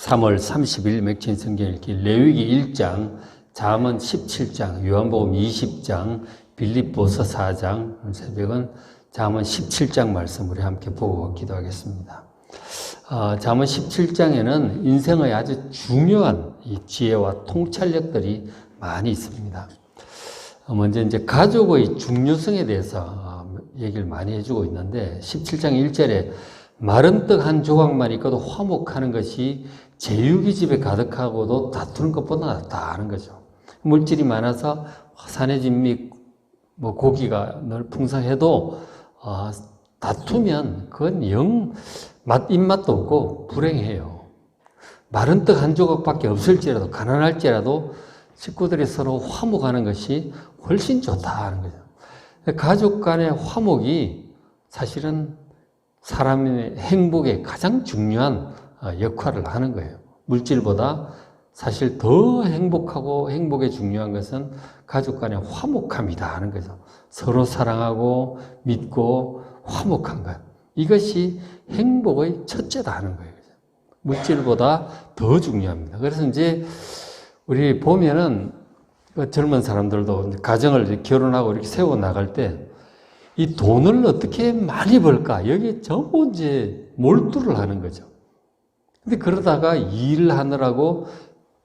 3월 30일 맥주인 성경 읽기 레위기 1장, 잠언 17장, 요한복음 20장, 빌립보서 4장, 오늘 새벽은 잠언 17장 말씀 우리 함께 보고 기도하겠습니다. 잠언 17장에는 인생의 아주 중요한 이 지혜와 통찰력들이 많이 있습니다. 먼저 이제 가족의 중요성에 대해서 얘기를 많이 해주고 있는데 17장 1절에 마른 떡 한 조각만 있고도 화목하는 것이 제육이 집에 가득하고도 다투는 것보다 낫다 하는 거죠. 물질이 많아서 화산해진 및 고기가 늘 풍성해도 다투면 그건 영 입맛도 없고 불행해요. 마른 떡 한 조각밖에 없을지라도 가난할지라도 식구들이 서로 화목하는 것이 훨씬 좋다 하는 거죠. 가족 간의 화목이 사실은 사람의 행복에 가장 중요한 역할을 하는 거예요. 물질보다 사실 더 행복하고 행복에 중요한 것은 가족 간의 화목함이다 하는 거죠. 서로 사랑하고 믿고 화목한 것. 이것이 행복의 첫째다 하는 거예요. 물질보다 더 중요합니다. 그래서 이제 우리 보면은 젊은 사람들도 가정을 결혼하고 이렇게 세워 나갈 때 이 돈을 어떻게 많이 벌까? 여기 전부 이제 몰두를 하는 거죠. 근데 그러다가 일을 하느라고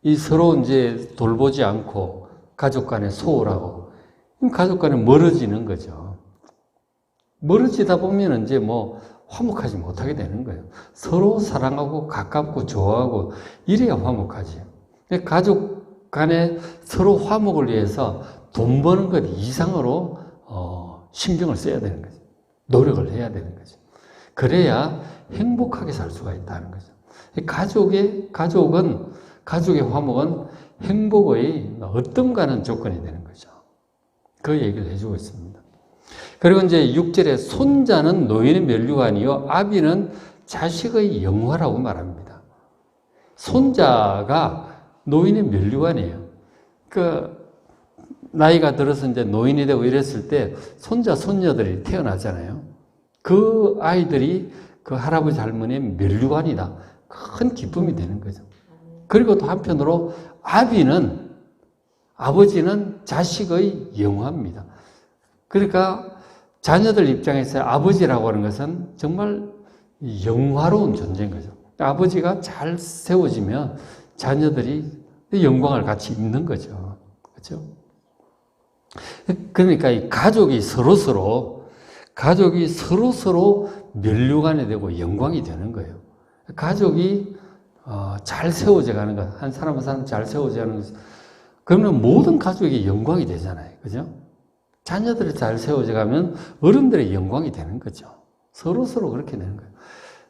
이 서로 이제 돌보지 않고 가족 간에 소홀하고 가족 간에 멀어지는 거죠. 멀어지다 보면 이제 화목하지 못하게 되는 거예요. 서로 사랑하고 가깝고 좋아하고 이래야 화목하지. 가족 간에 서로 화목을 위해서 돈 버는 것 이상으로 신경을 써야 되는 거죠. 노력을 해야 되는 거죠. 그래야 행복하게 살 수가 있다는 거죠. 가족의 화목은 행복의 어떤가는 조건이 되는 거죠. 그 얘기를 해주고 있습니다. 그리고 이제 6절에 손자는 노인의 면류관이요 아비는 자식의 영화라고 말합니다. 손자가 노인의 면류관이에요. 나이가 들어서 이제 노인이 되고 이랬을 때 손자, 손녀들이 태어나잖아요. 그 아이들이 그 할아버지, 할머니의 면류관이다. 큰 기쁨이 되는 거죠. 그리고 또 한편으로 아버지는 자식의 영화입니다. 그러니까 자녀들 입장에서 아버지라고 하는 것은 정말 영화로운 존재인 거죠. 아버지가 잘 세워지면 자녀들이 영광을 같이 입는 거죠. 그렇죠? 그러니까 이 가족이 서로 면류관이 되고 영광이 되는 거예요. 가족이 잘 세워져 가는 것, 한 사람 한 사람 잘 세워져 가는 것, 그러면 모든 가족이 영광이 되잖아요. 그죠? 자녀들이 잘 세워져 가면 어른들의 영광이 되는 거죠. 서로 그렇게 되는 거예요.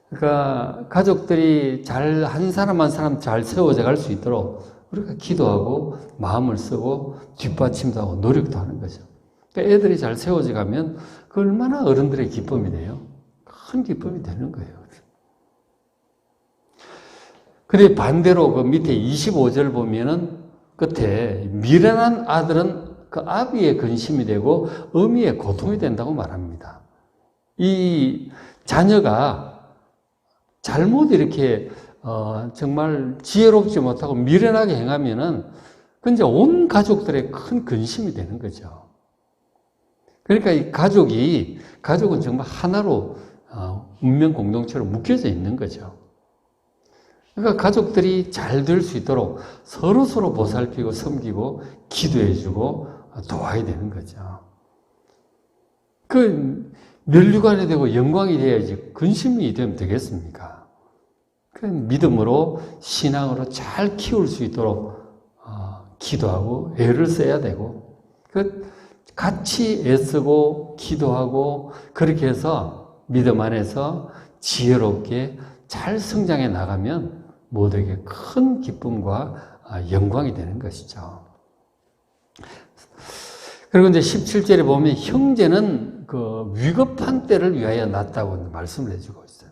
그러니까 가족들이 한 사람 한 사람 잘 세워져 갈 수 있도록 우리가 기도하고 마음을 쓰고 뒷받침도 하고 노력도 하는 거죠. 그러니까 애들이 잘 세워져 가면 그 얼마나 어른들의 기쁨이 돼요. 큰 기쁨이 되는 거예요. 근데 반대로 그 밑에 25절 보면은 끝에 미련한 아들은 그 아비의 근심이 되고 어미의 고통이 된다고 말합니다. 이 자녀가 잘못 이렇게 정말 지혜롭지 못하고 미련하게 행하면은 그 이제 온 가족들의 큰 근심이 되는 거죠. 그러니까 이 가족은 정말 하나로 운명 공동체로 묶여져 있는 거죠. 그러니까 가족들이 잘 될 수 있도록 서로 보살피고 섬기고 기도해주고 도와야 되는 거죠. 그 면류관이 되고 영광이 돼야지 근심이 되면 되겠습니까? 그 믿음으로 신앙으로 잘 키울 수 있도록 기도하고 애를 써야 되고 같이 애쓰고 기도하고 그렇게 해서 믿음 안에서 지혜롭게 잘 성장해 나가면 모두에게 큰 기쁨과 영광이 되는 것이죠. 그리고 이제 17절에 보면 형제는 그 위급한 때를 위하여 낫다고 말씀을 해주고 있어요.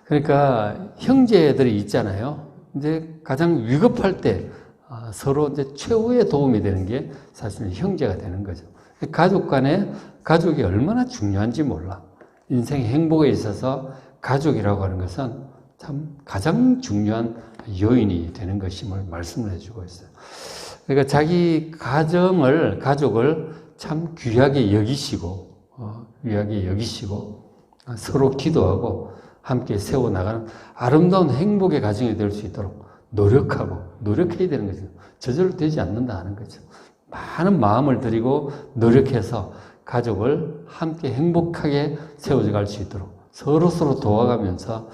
그러니까 형제들이 있잖아요. 이제 가장 위급할 때 서로 이제 최후의 도움이 되는 게 사실 형제가 되는 거죠. 가족이 얼마나 중요한지 몰라. 인생의 행복에 있어서 가족이라고 하는 것은 참 가장 중요한 요인이 되는 것임을 말씀을 해주고 있어요. 그러니까 자기 가족을 참 귀하게 여기시고, 서로 기도하고 함께 세워나가는 아름다운 행복의 가정이 될 수 있도록 노력해야 되는 거죠. 저절로 되지 않는다 하는 거죠. 많은 마음을 들이고 노력해서 가족을 함께 행복하게 세워져 갈 수 있도록 서로 도와가면서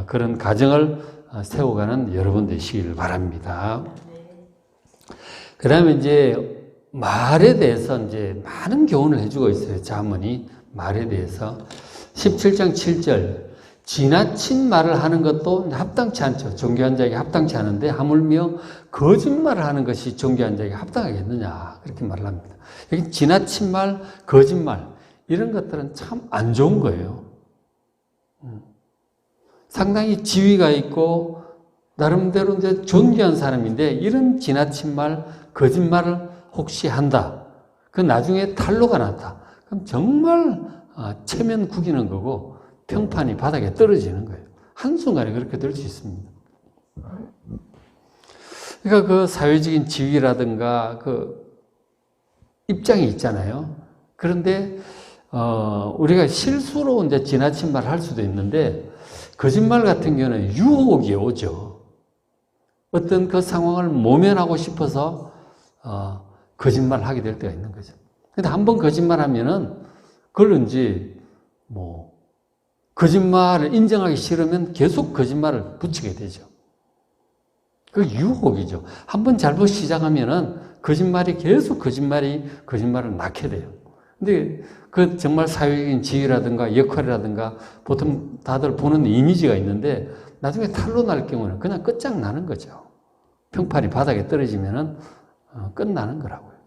그런 가정을 세워가는 여러분 되시기를 바랍니다. 그 다음에 이제 말에 대해서 이제 많은 교훈을 해주고 있어요. 잠언이 말에 대해서 17장 7절 지나친 말을 하는 것도 합당치 않죠. 존귀한 자에게 합당치 않은데 하물며 거짓말을 하는 것이 존귀한 자에게 합당하겠느냐 그렇게 말을 합니다. 여기 지나친 말, 거짓말 이런 것들은 참 안 좋은 거예요. 상당히 지위가 있고 나름대로 이제 존귀한 사람인데 이런 지나친 말, 거짓말을 혹시 한다. 그 나중에 탄로가 났다. 그럼 정말 체면 구기는 거고 평판이 바닥에 떨어지는 거예요. 한순간에 그렇게 될 수 있습니다. 그러니까 그 사회적인 지위라든가 그 입장이 있잖아요. 그런데 우리가 실수로 이제 지나친 말을 할 수도 있는데 거짓말 같은 경우는 유혹이 오죠. 어떤 그 상황을 모면하고 싶어서 거짓말을 하게 될 때가 있는 거죠. 근데 한번 거짓말하면은 그걸 이제 거짓말을 인정하기 싫으면 계속 거짓말을 붙이게 되죠. 그 유혹이죠. 한번 잘못 시작하면은 계속 거짓말을 낳게 돼요. 근데 그 정말 사회적인 지위라든가 역할이라든가 보통 다들 보는 이미지가 있는데 나중에 탄로 날 경우는 그냥 끝장나는 거죠. 평판이 바닥에 떨어지면은 끝나는 거라고요.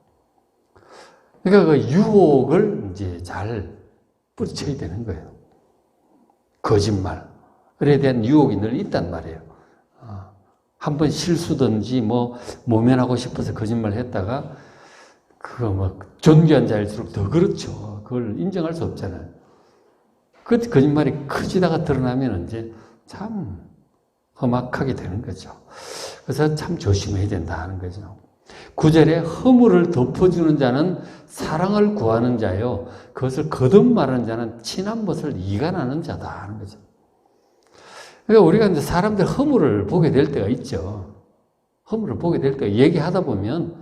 그러니까 그 유혹을 이제 잘 뿌리쳐야 되는 거예요. 거짓말에 대한 유혹이 늘 있단 말이에요. 한번 실수든지 모면하고 싶어서 거짓말을 했다가 그거 존귀한 자일수록 더 그렇죠. 그걸 인정할 수 없잖아요. 그 거짓말이 커지다가 드러나면 이제 참 험악하게 되는 거죠. 그래서 참 조심해야 된다 하는 거죠. 9절에 허물을 덮어주는 자는 사랑을 구하는 자요. 그것을 거듭 말하는 자는 친한 것을 이간하는 자다 하는 거죠. 그러니까 우리가 이제 사람들 허물을 보게 될 때가 있죠. 허물을 보게 될 때가 얘기하다 보면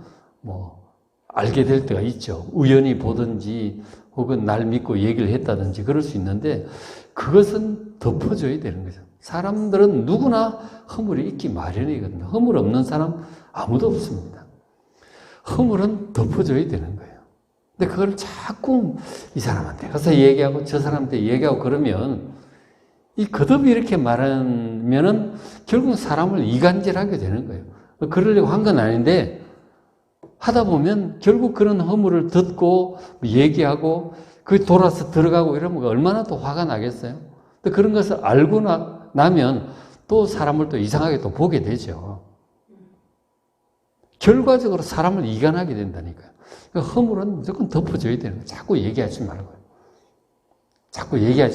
알게 될 때가 있죠. 우연히 보든지 혹은 날 믿고 얘기를 했다든지 그럴 수 있는데 그것은 덮어줘야 되는 거죠. 사람들은 누구나 허물이 있기 마련이거든요. 허물 없는 사람 아무도 없습니다. 허물은 덮어줘야 되는 거예요. 근데 그걸 자꾸 이 사람한테 가서 얘기하고 저 사람한테 얘기하고 그러면 이 거듭 이렇게 말하면은 결국 사람을 이간질하게 되는 거예요. 그러려고 한 건 아닌데 하다 보면 결국 그런 허물을 듣고 얘기하고 그 돌아서 들어가고 이러면 얼마나 또 화가 나겠어요? 근데 그런 것을 알고 나면 또 사람을 또 이상하게 또 보게 되죠. 결과적으로 사람을 이간하게 된다니까요. 그러니까 허물은 무조건 덮어줘야 되는 거예요. 자꾸 얘기하지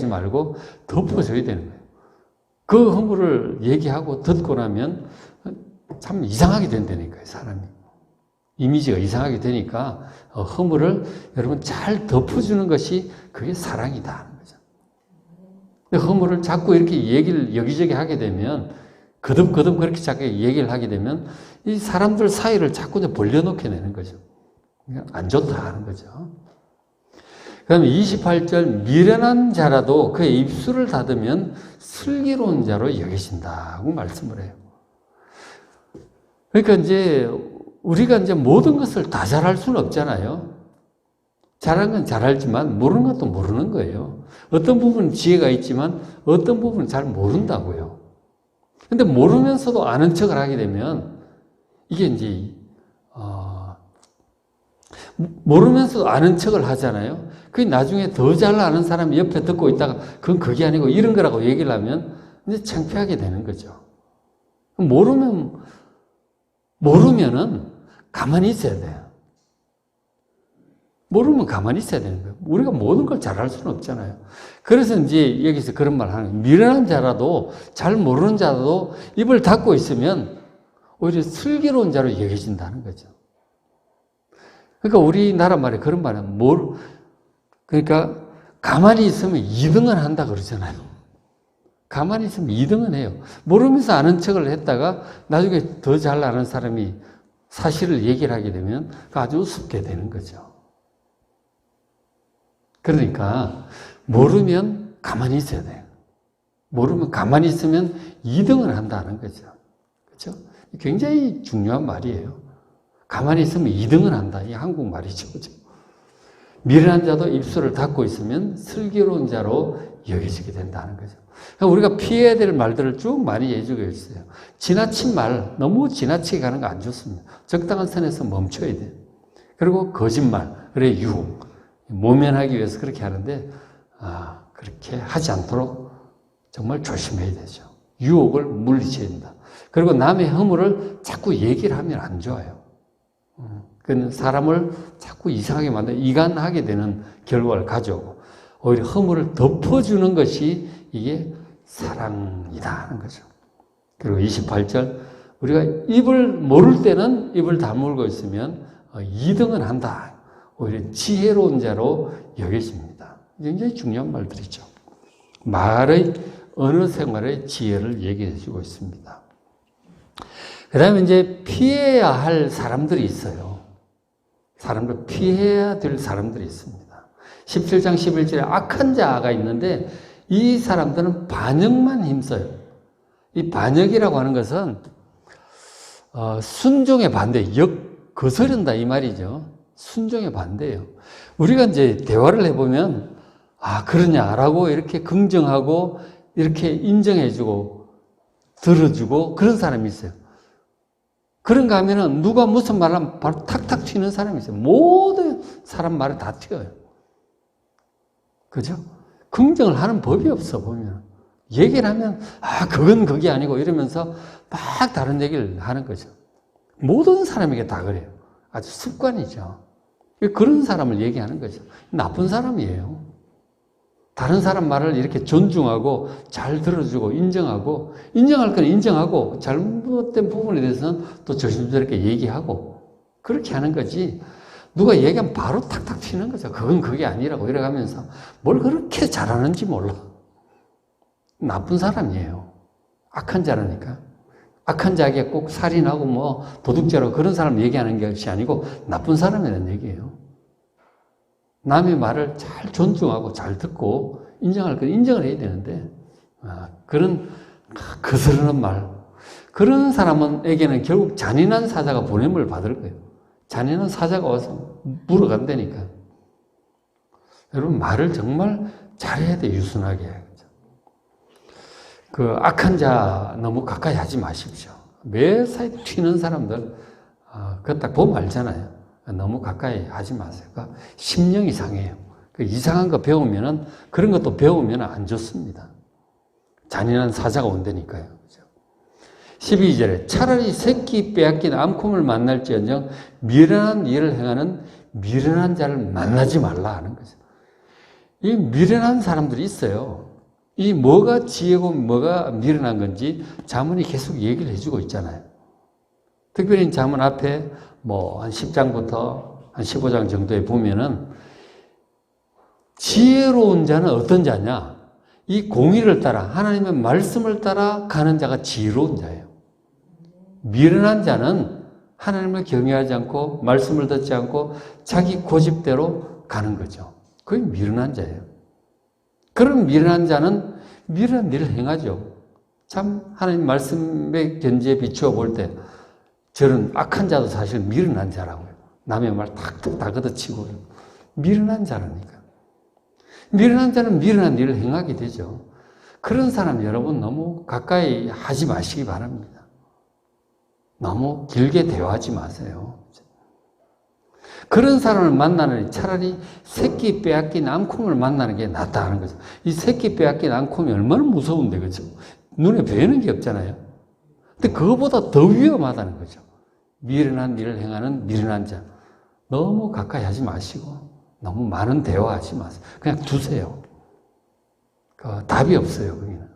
말고 덮어줘야 되는 거예요. 그 허물을 얘기하고 듣고 나면 참 이상하게 된다니까요, 사람이. 이미지가 이상하게 되니까 허물을 여러분 잘 덮어주는 것이 그게 사랑이다 하는 거죠. 근데 허물을 자꾸 이렇게 얘기를 여기저기 하게 되면 거듭 그렇게 자꾸 얘기를 하게 되면 이 사람들 사이를 자꾸 벌려놓게 되는 거죠. 안 좋다 하는 거죠. 그 다음에 28절 미련한 자라도 그의 입술을 닫으면 슬기로운 자로 여기신다고 말씀을 해요. 그러니까 이제 우리가 이제 모든 것을 다 잘할 수는 없잖아요. 잘한 건 잘하지만 모르는 것도 모르는 거예요. 어떤 부분은 지혜가 있지만 어떤 부분은 잘 모른다고요. 근데 모르면서도 아는 척을 하게 되면 이게 이제 모르면서도 아는 척을 하잖아요. 그게 나중에 더 잘 아는 사람이 옆에 듣고 있다가 그건 그게 아니고 이런 거라고 얘기를 하면 이제 창피하게 되는 거죠. 모르면은 가만히 있어야 돼요. 모르면 가만히 있어야 되는 거예요. 우리가 모든 걸 잘할 수는 없잖아요. 그래서 이제 여기서 그런 말 하는 거예요. 미련한 자라도, 잘 모르는 자라도 입을 닫고 있으면 오히려 슬기로운 자로 여겨진다는 거죠. 그러니까 우리나라 말에 그런 말은 그러니까 가만히 있으면 2등은 한다 그러잖아요. 가만히 있으면 2등은 해요. 모르면서 아는 척을 했다가 나중에 더 잘 아는 사람이 사실을 얘기를 하게 되면 아주 우습게 되는 거죠. 그러니까 모르면 가만히 있어야 돼요. 모르면 가만히 있으면 2등을 한다는 거죠. 그렇죠? 굉장히 중요한 말이에요. 가만히 있으면 2등을 한다. 이 한국말이죠. 그렇죠? 미련한 자도 입술을 닫고 있으면 슬기로운 자로 여겨지게 된다는 거죠. 그러니까 우리가 피해야 될 말들을 쭉 많이 해주고 있어요. 지나친 말, 너무 지나치게 가는 거 안 좋습니다. 적당한 선에서 멈춰야 돼요. 그리고 거짓말, 그래 유혹, 모면하기 위해서 그렇게 하는데 그렇게 하지 않도록 정말 조심해야 되죠. 유혹을 물리쳐야 된다. 그리고 남의 허물을 자꾸 얘기를 하면 안 좋아요. 그는 사람을 자꾸 이상하게 만들어 이간하게 되는 결과를 가져오고 오히려 허물을 덮어주는 것이 이게 사랑이다 하는 거죠. 그리고 28절 우리가 입을 모를 때는 입을 다물고 있으면 2등은 한다. 오히려 지혜로운 자로 여겨집니다. 굉장히 중요한 말들이죠. 말의 언어 생활의 지혜를 얘기해 주고 있습니다. 그 다음에 이제 피해야 할 사람들이 있어요. 사람들 피해야 될 사람들이 있습니다. 17장 11절에 악한 자가 있는데 이 사람들은 반역만 힘써요. 이 반역이라고 하는 것은 순종의 반대, 거스른다 이 말이죠. 순종의 반대예요. 우리가 이제 대화를 해보면 그러냐라고 이렇게 긍정하고 이렇게 인정해주고 들어주고 그런 사람이 있어요. 그런가 하면은 누가 무슨 말 하면 바로 탁탁 튀는 사람이 있어요. 모든 사람 말에 다 튀어요. 그죠? 긍정을 하는 법이 없어, 보면. 얘기를 하면, 그건 그게 아니고 이러면서 막 다른 얘기를 하는 거죠. 모든 사람에게 다 그래요. 아주 습관이죠. 그런 사람을 얘기하는 거죠. 나쁜 사람이에요. 다른 사람 말을 이렇게 존중하고 잘 들어주고 인정하고 인정할 건 인정하고 잘못된 부분에 대해서는 또 조심스럽게 얘기하고 그렇게 하는 거지 누가 얘기하면 바로 탁탁 튀는 거죠. 그건 그게 아니라고 이래가면서 뭘 그렇게 잘하는지 몰라. 나쁜 사람이에요. 악한 자라니까. 악한 자에게 꼭 살인하고 뭐 도둑질하고 그런 사람 얘기하는 것이 아니고 나쁜 사람이라는 얘기예요. 남의 말을 잘 존중하고 잘 듣고 인정할 건 인정을 해야 되는데 그런 거스르는 말 그런 사람에게는 결국 잔인한 사자가 보냄을 받을 거예요. 잔인한 사자가 와서 물어간다니까. 여러분 말을 정말 잘해야 돼. 유순하게. 그 악한 자 너무 가까이 하지 마십시오. 매사에 튀는 사람들 그거 딱 보면 알잖아요. 너무 가까이 하지 마세요. 그러니까 심령이 상해요. 이상한 거 배우면은 그런 것도 배우면 안 좋습니다. 잔인한 사자가 온다니까요. 12절에 차라리 새끼 빼앗긴 암콤을 만날지언정 미련한 일을 행하는 미련한 자를 만나지 말라 하는 거죠. 이 미련한 사람들이 있어요. 이 뭐가 지혜고 뭐가 미련한 건지 잠언이 계속 얘기를 해주고 있잖아요. 특별히 잠언 앞에 뭐 한 10장부터 한 15장 정도에 보면은 지혜로운 자는 어떤 자냐? 이 공의를 따라 하나님의 말씀을 따라 가는 자가 지혜로운 자예요. 미련한 자는 하나님을 경외하지 않고 말씀을 듣지 않고 자기 고집대로 가는 거죠. 그게 미련한 자예요. 그런 미련한 자는 미련한 일을 행하죠. 참 하나님 말씀의 견지에 비추어 볼 때 저는 악한 자도 사실 미련한 자라고요. 남의 말 탁탁 다 걷어치고 미련한 자라니까. 미련한 자는 미련한 일을 행하게 되죠. 그런 사람 여러분 너무 가까이 하지 마시기 바랍니다. 너무 길게 대화하지 마세요. 그런 사람을 만나는 차라리 새끼 빼앗긴 암콤을 만나는 게 낫다는 거죠. 이 새끼 빼앗긴 암콤이 얼마나 무서운데, 그죠? 눈에 뵈는 게 없잖아요. 근데 그거보다 더 위험하다는 거죠. 미련한 일을 행하는 미련한 자. 너무 가까이 하지 마시고, 너무 많은 대화하지 마세요. 그냥 두세요. 답이 없어요, 거기는.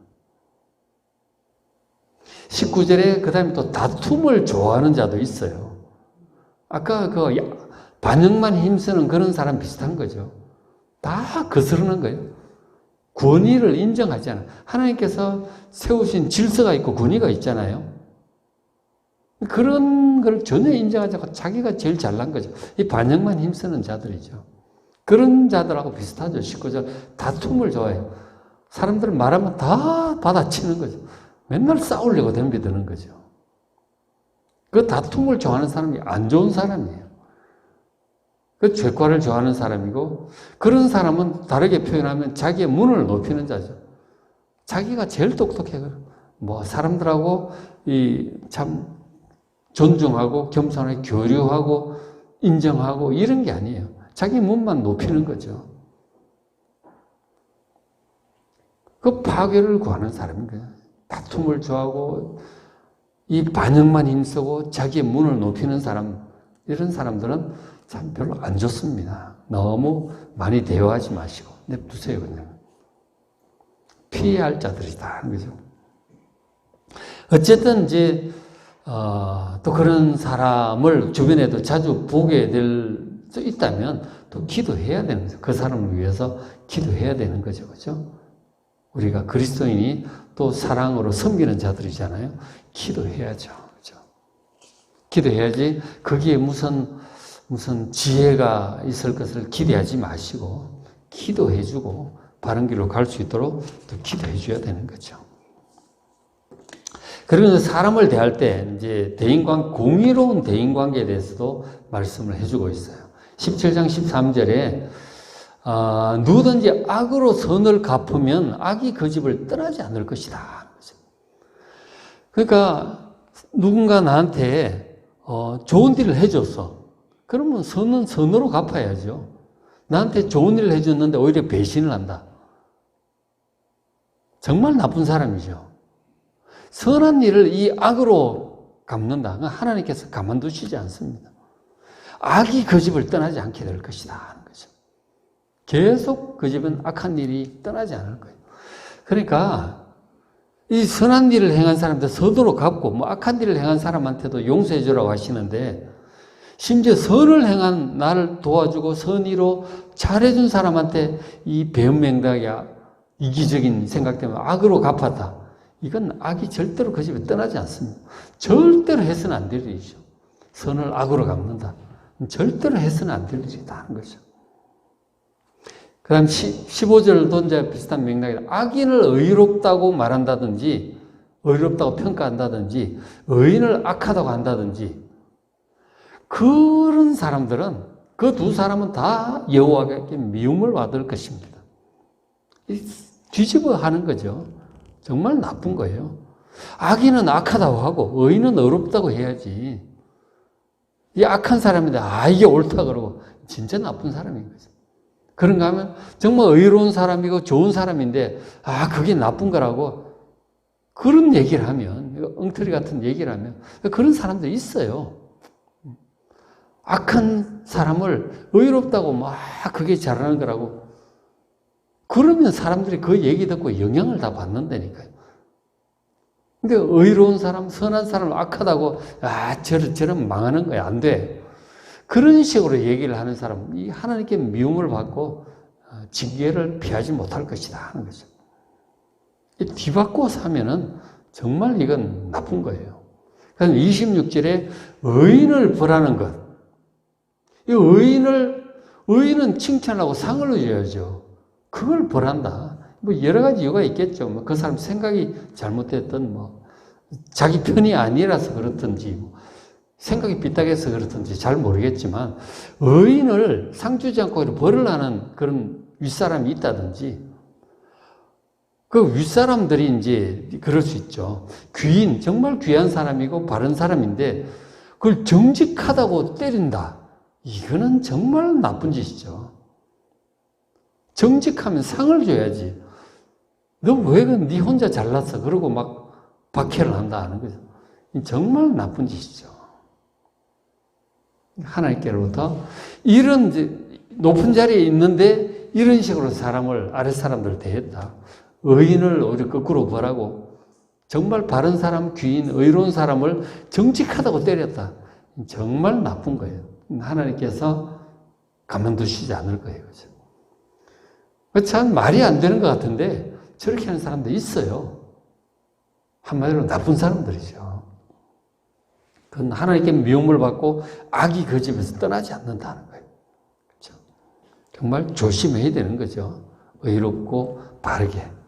19절에 그 다음에 또 다툼을 좋아하는 자도 있어요. 아까 반역만 힘쓰는 그런 사람 비슷한 거죠. 다 거스르는 거예요. 권위를 인정하지 않아요. 하나님께서 세우신 질서가 있고 권위가 있잖아요. 그런 걸 전혀 인정하지 않고 자기가 제일 잘난 거죠. 이 반역만 힘쓰는 자들이죠. 그런 자들하고 비슷하죠. 19절. 다툼을 좋아해요. 사람들 말하면 다 받아치는 거죠. 맨날 싸우려고 덤비드는 거죠. 그 다툼을 좋아하는 사람이 안 좋은 사람이에요. 그 죄과를 좋아하는 사람이고, 그런 사람은 다르게 표현하면 자기의 문을 높이는 자죠. 자기가 제일 똑똑해요. 사람들하고 참 존중하고 겸손하게 교류하고 인정하고 이런 게 아니에요. 자기 문만 높이는 거죠. 그 파괴를 구하는 사람인 거예요. 다툼을 좋아하고 이 반역만 힘쓰고 자기의 문을 높이는 사람, 이런 사람들은 참 별로 안 좋습니다. 너무 많이 대화하지 마시고 냅두세요. 그냥 피해야 할 자들이다 그죠? 어쨌든 이제 또 그런 사람을 주변에도 자주 보게 될 수 있다면 또 기도해야 되는 거죠. 그 사람을 위해서 기도해야 되는 거죠. 그죠? 우리가 그리스도인이 또 사랑으로 섬기는 자들이잖아요. 기도해야죠. 그죠? 기도해야지 거기에 무슨 지혜가 있을 것을 기대하지 마시고 기도해주고 바른 길로 갈 수 있도록 또 기도해줘야 되는 거죠. 그리고 사람을 대할 때 이제 공의로운 대인관계에 대해서도 말씀을 해주고 있어요. 17장 13절에 누구든지 악으로 선을 갚으면 악이 그 집을 떠나지 않을 것이다. 그러니까 누군가 나한테 좋은 일을 해줬어. 그러면 선은 선으로 갚아야죠. 나한테 좋은 일을 해줬는데 오히려 배신을 한다. 정말 나쁜 사람이죠. 선한 일을 이 악으로 갚는다. 하나님께서 가만두시지 않습니다. 악이 그 집을 떠나지 않게 될 것이다 하는 거죠. 계속 그 집은 악한 일이 떠나지 않을 거예요. 그러니까 이 선한 일을 행한 사람한테 선으로 갚고 악한 일을 행한 사람한테도 용서해 주라고 하시는데, 심지어 선을 행한 나를 도와주고 선의로 잘해준 사람한테 이 배은맹덕이야 이기적인 생각 때문에 악으로 갚았다. 이건 악이 절대로 그 집에 떠나지 않습니다. 절대로 해서는 안 될 일이죠. 선을 악으로 갚는다. 절대로 해서는 안 될 일이다 하는 거죠. 그 다음 15절도 이제 비슷한 맥락이다. 악인을 의롭다고 말한다든지, 의롭다고 평가한다든지, 의인을 악하다고 한다든지, 그런 사람들은, 그 두 사람은 다 여호와께 미움을 받을 것입니다. 뒤집어 하는 거죠. 정말 나쁜 거예요. 악인은 악하다고 하고 의인은 의롭다고 해야지. 이 악한 사람인데 이게 옳다 그러고 진짜 나쁜 사람인 거죠. 그런가 하면 정말 의로운 사람이고 좋은 사람인데 그게 나쁜 거라고 그런 얘기를 하면, 엉터리 같은 얘기를 하면, 그런 사람도 있어요. 악한 사람을 의롭다고 그게 잘하는 거라고 그러면 사람들이 그 얘기 듣고 영향을 다 받는다니까요. 근데 의로운 사람, 선한 사람을 악하다고, 저런 망하는 거야. 안 돼. 그런 식으로 얘기를 하는 사람은 이 하나님께 미움을 받고 징계를 피하지 못할 것이다 하는 거죠. 뒤바꿔서 하면은 정말 이건 나쁜 거예요. 그래서 26절에 의인을 벌하는 것. 이 의인은 칭찬하고 상을 줘야죠. 그걸 벌한다. 여러 가지 이유가 있겠죠. 그 사람 생각이 잘못됐든, 자기 편이 아니라서 그렇든지, 생각이 삐딱해서 그렇든지 잘 모르겠지만, 의인을 상 주지 않고 벌을 하는 그런 윗사람이 있다든지, 그 윗사람들이 이제 그럴 수 있죠. 귀인, 정말 귀한 사람이고 바른 사람인데, 그걸 정직하다고 때린다. 이거는 정말 나쁜 짓이죠. 정직하면 상을 줘야지. 너 왜 네 혼자 잘났어? 그러고 막 박해를 한다 하는 거죠. 정말 나쁜 짓이죠. 하나님께로부터 이런 높은 자리에 있는데 이런 식으로 사람을, 아랫 사람들을 대했다. 의인을 오히려 거꾸로 벌하고 정말 바른 사람, 귀인, 의로운 사람을 정직하다고 때렸다. 정말 나쁜 거예요. 하나님께서 가만두시지 않을 거예요. 그죠? 참 말이 안 되는 것 같은데 저렇게 하는 사람도 있어요. 한마디로 나쁜 사람들이죠. 그건 하나님께 미움을 받고 악이 그 집에서 떠나지 않는다는 거예요. 그렇죠? 정말 조심해야 되는 거죠. 의롭고 바르게.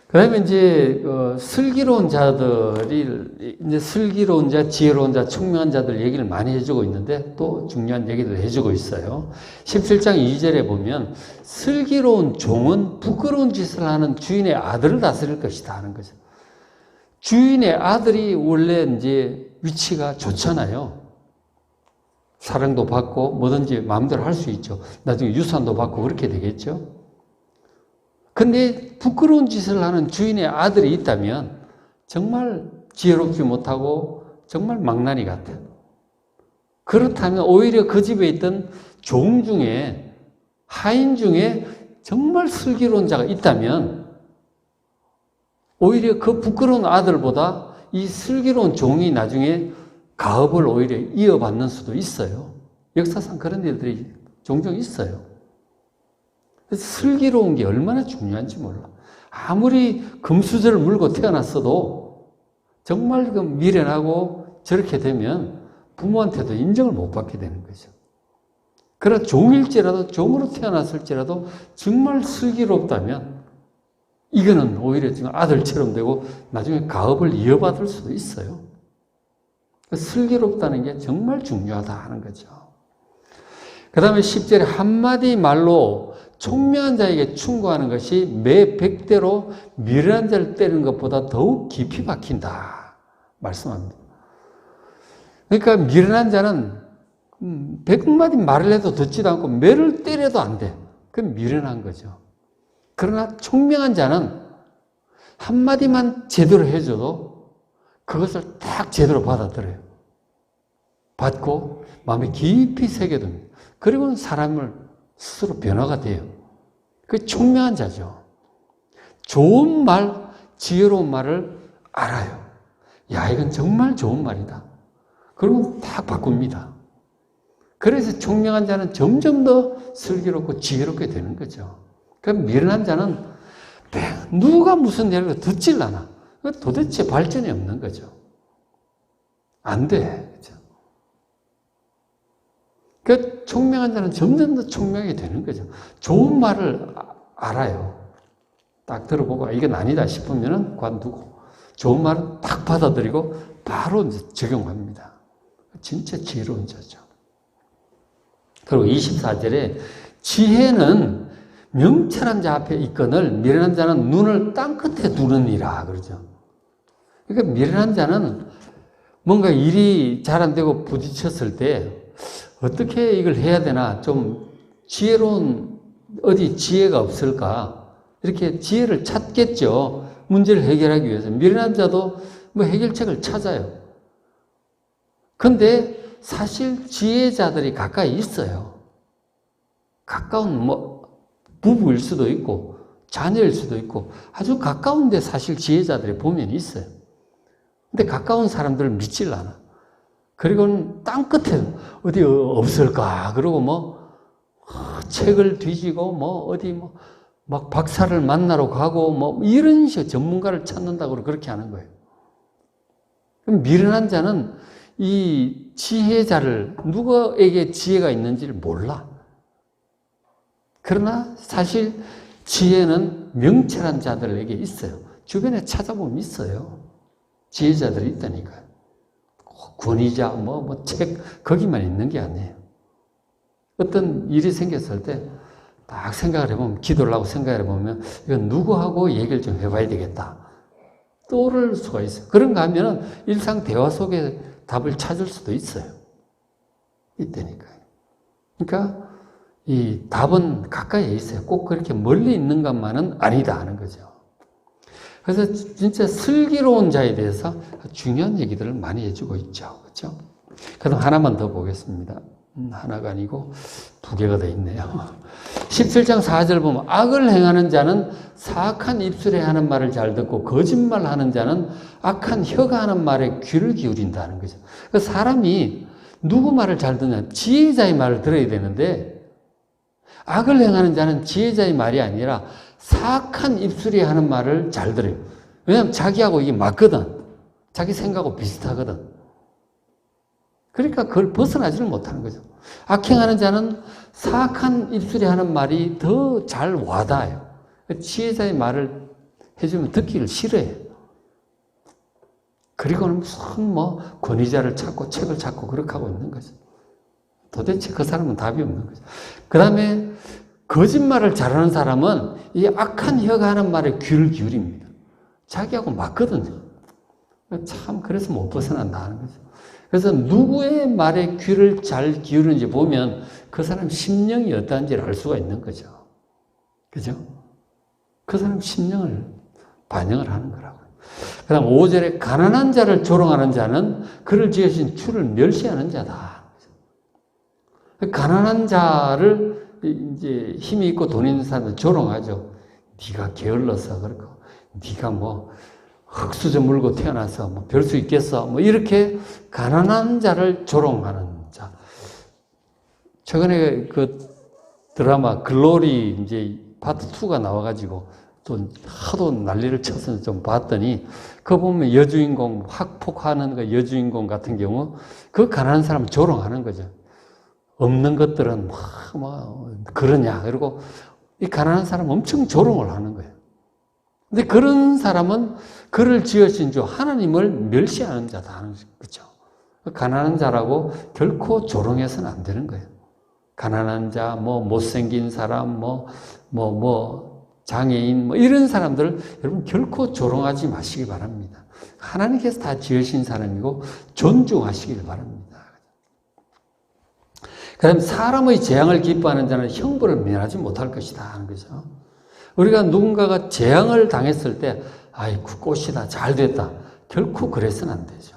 그 다음에 이제, 슬기로운 자들이, 이제 슬기로운 자, 지혜로운 자, 총명한 자들 얘기를 많이 해주고 있는데 또 중요한 얘기를 해주고 있어요. 17장 2절에 보면 슬기로운 종은 부끄러운 짓을 하는 주인의 아들을 다스릴 것이다 하는 거죠. 주인의 아들이 원래 이제 위치가 좋잖아요. 사랑도 받고 뭐든지 마음대로 할 수 있죠. 나중에 유산도 받고 그렇게 되겠죠. 근데 부끄러운 짓을 하는 주인의 아들이 있다면 정말 지혜롭지 못하고 정말 망나니 같아요. 그렇다면 오히려 그 집에 있던 종 중에, 하인 중에 정말 슬기로운 자가 있다면 오히려 그 부끄러운 아들보다 이 슬기로운 종이 나중에 가업을 오히려 이어받는 수도 있어요. 역사상 그런 일들이 종종 있어요. 그래서 슬기로운 게 얼마나 중요한지 몰라. 아무리 금수저를 물고 태어났어도 정말 그 미련하고 저렇게 되면 부모한테도 인정을 못 받게 되는 거죠. 그러나 종일지라도, 종으로 태어났을지라도 정말 슬기롭다면 이거는 오히려 지금 아들처럼 되고 나중에 가업을 이어받을 수도 있어요. 슬기롭다는 게 정말 중요하다 하는 거죠. 그 다음에 10절에 한마디 말로 총명한 자에게 충고하는 것이 매 100대로 미련한 자를 때리는 것보다 더욱 깊이 박힌다 말씀합니다. 그러니까 미련한 자는 100마디 말을 해도 듣지도 않고 매를 때려도 안 돼. 그건 미련한 거죠. 그러나 총명한 자는 한마디만 제대로 해줘도 그것을 딱 제대로 받아들여요. 받고 마음에 깊이 새겨둡니다. 그리고는 사람을 스스로 변화가 돼요. 그게 총명한 자죠. 좋은 말, 지혜로운 말을 알아요. 야, 이건 정말 좋은 말이다. 그리고 딱 바꿉니다. 그래서 총명한 자는 점점 더 슬기롭고 지혜롭게 되는 거죠. 그럼 미련한 자는 누가 무슨 얘기를 듣질 않아. 도대체 발전이 없는 거죠. 안 돼. 그렇죠? 그 총명한 자는 점점 더 총명하게 되는 거죠. 좋은 말을 알아요. 딱 들어보고 이건 아니다 싶으면 관두고 좋은 말은 딱 받아들이고 바로 이제 적용합니다. 진짜 지혜로운 자죠. 그리고 24절에 지혜는 명철한 자 앞에 있거늘 미련한 자는 눈을 땅끝에 두느니라 그러죠. 그러니까 미련한 자는 뭔가 일이 잘 안 되고 부딪혔을 때 어떻게 이걸 해야 되나 좀 지혜로운 어디 지혜가 없을까 이렇게 지혜를 찾겠죠. 문제를 해결하기 위해서 미련한 자도 뭐 해결책을 찾아요. 근데 사실 지혜자들이 가까이 있어요. 가까운 뭐 부부일 수도 있고 자녀일 수도 있고 아주 가까운데 사실 지혜자들의 보면이 있어요. 근데 가까운 사람들을 믿질 않아. 그리고는 땅끝에 어디 없을까? 그러고 뭐 책을 뒤지고 뭐 어디 뭐 막 박사를 만나러 가고 뭐 이런 식으로 전문가를 찾는다고 그렇게 하는 거예요. 그럼 미련한 자는 이 지혜자를 누구에게 지혜가 있는지를 몰라. 그러나 사실 지혜는 명철한 자들에게 있어요. 주변에 찾아보면 있어요. 지혜자들이 있다니까요. 권위자, 책, 거기만 있는 게 아니에요. 어떤 일이 생겼을 때 딱 생각을 해보면, 기도를 하고 생각을 해보면, 이건 누구하고 얘기를 좀 해봐야 되겠다. 떠오를 수가 있어요. 그런가 하면은 일상 대화 속에 답을 찾을 수도 있어요. 있다니까요. 그러니까 이 답은 가까이에 있어요. 꼭 그렇게 멀리 있는 것만은 아니다 하는 거죠. 그래서 진짜 슬기로운 자에 대해서 중요한 얘기들을 많이 해주고 있죠. 그렇죠? 그럼 하나만 더 보겠습니다. 하나가 아니고 두 개가 돼 있네요. 17장 4절 보면 악을 행하는 자는 사악한 입술에 하는 말을 잘 듣고 거짓말하는 자는 악한 혀가 하는 말에 귀를 기울인다는 거죠. 그 사람이 누구 말을 잘 듣냐? 지혜자의 말을 들어야 되는데 악을 행하는 자는 지혜자의 말이 아니라 사악한 입술이 하는 말을 잘 들어요. 왜냐하면 자기하고 이게 맞거든. 자기 생각하고 비슷하거든. 그러니까 그걸 벗어나지를 못하는 거죠. 악행하는 자는 사악한 입술이 하는 말이 더 잘 와닿아요. 지혜자의 말을 해주면 듣기를 싫어해요. 그리고는 무슨 권위자를 찾고 책을 찾고 그렇게 하고 있는 거죠. 도대체 그 사람은 답이 없는 거죠. 그 다음에 거짓말을 잘하는 사람은 이 악한 혀가 하는 말에 귀를 기울입니다. 자기하고 맞거든요. 참 그래서 못 벗어난다는 거죠. 그래서 누구의 말에 귀를 잘 기울이는지 보면 그 사람 심령이 어떠한지를 알 수가 있는 거죠. 그죠? 그 사람 심령을 반영을 하는 거라고요. 그 다음 5절에 가난한 자를 조롱하는 자는 그를 지으신 주를 멸시하는 자다. 가난한 자를 이제 힘이 있고 돈 있는 사람들 조롱하죠. 네가 게을러서 그렇고, 네가 흙수저 물고 태어나서 별 수 있겠어. 이렇게 가난한 자를 조롱하는 자. 최근에 그 드라마 글로리 이제 파트 2가 나와가지고 또 하도 난리를 쳐서 좀 봤더니 그거 보면 여주인공 학폭하는 그 여주인공 같은 경우 그 가난한 사람 조롱하는 거죠. 없는 것들은 그러냐. 그리고 이 가난한 사람 엄청 조롱을 하는 거예요. 근데 그런 사람은 그를 지으신 주 하나님을 멸시하는 자다 하는 거죠. 가난한 자라고 결코 조롱해서는 안 되는 거예요. 가난한 자, 못생긴 사람, 장애인, 이런 사람들 여러분 결코 조롱하지 마시기 바랍니다. 하나님께서 다 지으신 사람이고 존중하시길 바랍니다. 그 다음에 사람의 재앙을 기뻐하는 자는 형벌을 면하지 못할 것이다 하는 거죠. 우리가 누군가가 재앙을 당했을 때 아이고 꽃이다 잘 됐다 결코 그래서는 안 되죠.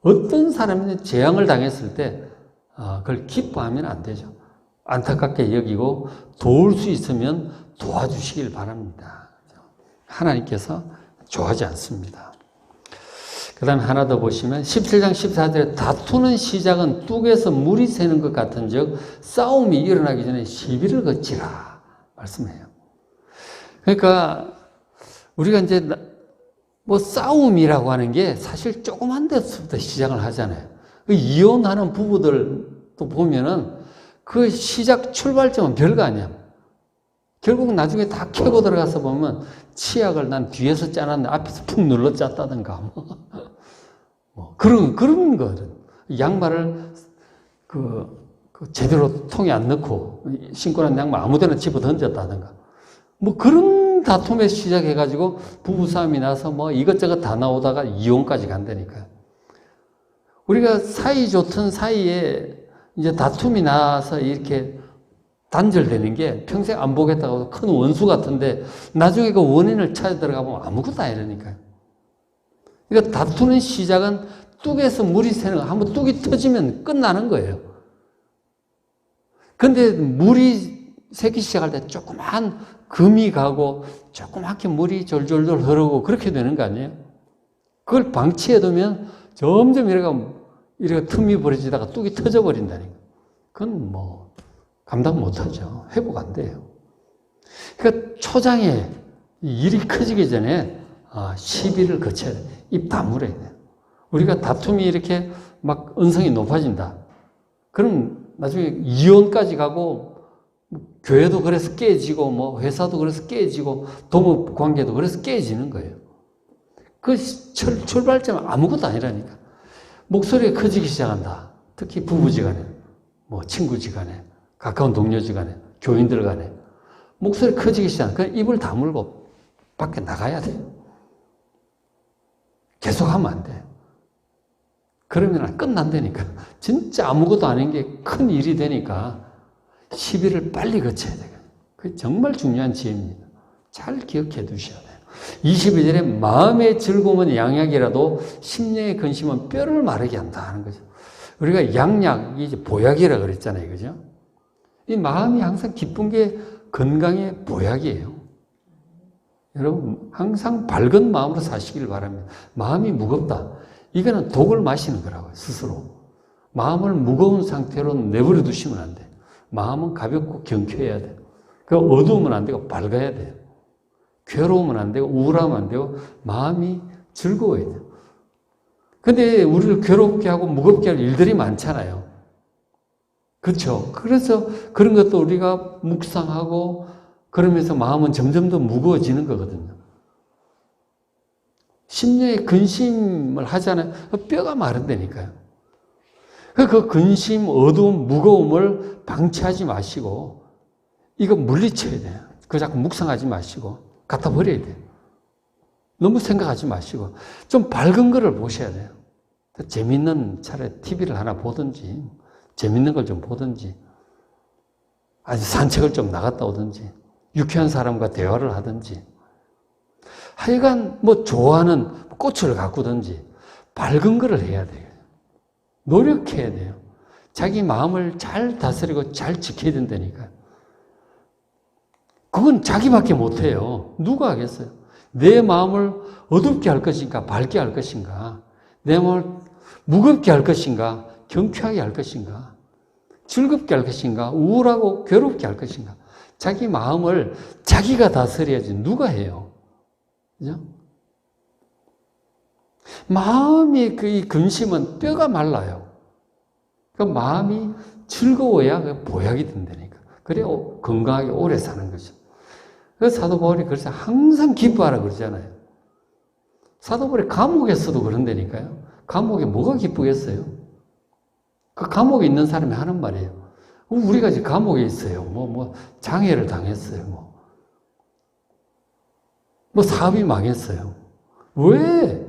어떤 사람이 재앙을 당했을 때 그걸 기뻐하면 안 되죠. 안타깝게 여기고 도울 수 있으면 도와주시길 바랍니다. 하나님께서 좋아하지 않습니다. 그 다음에 하나 더 보시면 17장 14절에 다투는 시작은 뚝에서 물이 새는 것 같은 즉 싸움이 일어나기 전에 시비를 걷지라 말씀해요. 그러니까 우리가 이제 싸움이라고 하는 게 사실 조그만 데서부터 시작을 하잖아요. 이혼하는 부부들도 보면은 그 시작 출발점은 별거 아니야. 결국 나중에 다 캐고 들어가서 보면 치약을 난 뒤에서 짜놨는데 앞에서 푹 눌러 짰다든가 그런 거든. 양말을 제대로 통에 안 넣고 신고 난 양말 아무데나 집어 던졌다든가 그런 다툼에 시작해가지고 부부싸움이 나서 이것저것 다 나오다가 이혼까지 간다니까요. 우리가 사이 좋던 사이에 이제 다툼이 나서 이렇게 단절되는 게 평생 안 보겠다고 큰 원수 같은데 나중에 그 원인을 찾아 들어가보면 아무것도 아니라니까요. 그러니까 다투는 시작은 뚝에서 물이 새는 거, 한번 뚝이 터지면 끝나는 거예요. 근데 물이 새기 시작할 때 조그만 금이 가고 조그맣게 물이 졸졸졸 흐르고 그렇게 되는 거 아니에요? 그걸 방치해두면 점점 이래가 틈이 벌어지다가 뚝이 터져버린다니까. 그건 감당 못하죠. 회복 안 돼요. 그러니까 초장에 일이 커지기 전에 시비를 거쳐야 돼요. 입 다물어야 돼요. 우리가 다툼이 이렇게 막 언성이 높아진다. 그럼 나중에 이혼까지 가고 교회도 그래서 깨지고 회사도 그래서 깨지고 동업 관계도 그래서 깨지는 거예요. 그 출발점은 아무것도 아니라니까. 목소리가 커지기 시작한다. 특히 부부지간에, 친구지간에, 가까운 동료지간에, 교인들 간에 목소리 커지기 시작한다. 그냥 입을 다물고 밖에 나가야 돼요. 계속하면 안 돼요. 그러면 끝난다니까. 진짜 아무것도 아닌 게 큰 일이 되니까 시비를 빨리 거쳐야 돼요. 그게 정말 중요한 지혜입니다. 잘 기억해 두셔야 돼요. 22절에 마음의 즐거움은 양약이라도 심령의 근심은 뼈를 마르게 한다 하는 거죠. 우리가 양약이 이제 보약이라 그랬잖아요. 그죠? 이 마음이 항상 기쁜 게 건강의 보약이에요. 여러분, 항상 밝은 마음으로 사시길 바랍니다. 마음이 무겁다. 이거는 독을 마시는 거라고요, 스스로. 마음을 무거운 상태로 내버려 두시면 안 돼요. 마음은 가볍고 경쾌해야 돼요. 그 어두우면 안 되고 밝아야 돼요. 괴로우면 안 되고 우울하면 안 되고 마음이 즐거워야 돼요. 근데 우리를 괴롭게 하고 무겁게 할 일들이 많잖아요. 그렇죠? 그래서 그런 것도 우리가 묵상하고 그러면서 마음은 점점 더 무거워지는 거거든요. 심령에 근심을 하잖아요. 뼈가 마른다니까요. 그 근심, 어두움, 무거움을 방치하지 마시고 이거 물리쳐야 돼요. 그거 자꾸 묵상하지 마시고 갖다 버려야 돼요. 너무 생각하지 마시고 좀 밝은 거를 보셔야 돼요. 재밌는 차라리 TV를 하나 보든지 재밌는 걸 좀 보든지 아니 산책을 좀 나갔다 오든지 유쾌한 사람과 대화를 하든지 하여간 뭐 좋아하는 꽃을 가꾸든지 밝은 거를 해야 돼요. 노력해야 돼요. 자기 마음을 잘 다스리고 잘 지켜야 된다니까요. 그건 자기밖에 못해요. 누가 하겠어요? 내 마음을 어둡게 할 것인가 밝게 할 것인가 내 마음을 무겁게 할 것인가 경쾌하게 할 것인가 즐겁게 할 것인가 우울하고 괴롭게 할 것인가 자기 마음을 자기가 다스려야지 누가 해요. 그죠? 마음이 이 근심은 뼈가 말라요. 그 마음이 즐거워야 그 보약이 된다니까. 그래야 건강하게 오래 사는 거죠. 그래서 사도 바울이 그래서 항상 기뻐하라 그러잖아요. 사도 바울이 감옥에서도 그런다니까요. 감옥에 뭐가 기쁘겠어요? 그 감옥에 있는 사람이 하는 말이에요. 우리가 지금 감옥에 있어요. 장애를 당했어요. 사업이 망했어요. 왜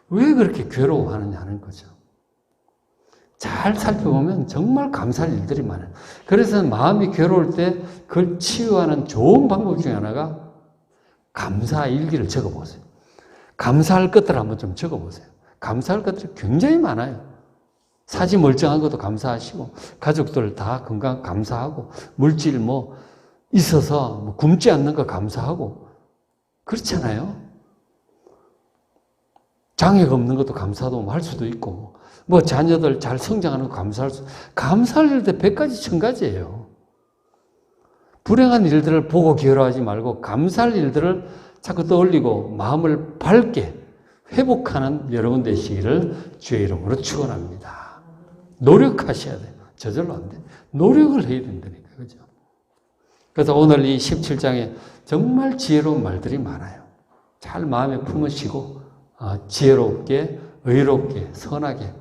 그렇게 괴로워하느냐는 거죠. 잘 살펴보면 정말 감사할 일들이 많아요. 그래서 마음이 괴로울 때 그걸 치유하는 좋은 방법 중에 하나가 감사 일기를 적어보세요. 감사할 것들을 한번 좀 적어보세요. 감사할 것들이 굉장히 많아요. 사지 멀쩡한 것도 감사하시고 가족들 다 건강 감사하고 물질 있어서 굶지 않는 거 감사하고 그렇잖아요. 장애가 없는 것도 감사도 할 수도 있고 자녀들 잘 성장하는 거 감사할 일들 100가지 1000가지예요. 불행한 일들을 보고 괴로워하지 말고 감사할 일들을 자꾸 떠올리고 마음을 밝게 회복하는 여러분 되시기를 주의 이름으로 축원합니다. 노력하셔야 돼요. 저절로 안 돼요. 노력을 해야 된다니까. 그죠? 그래서 오늘 이 17장에 정말 지혜로운 말들이 많아요. 잘 마음에 품으시고 지혜롭게 의롭게 선하게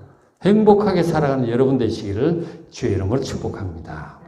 행복하게 살아가는 여러분 되시기를 주의 이름으로 축복합니다.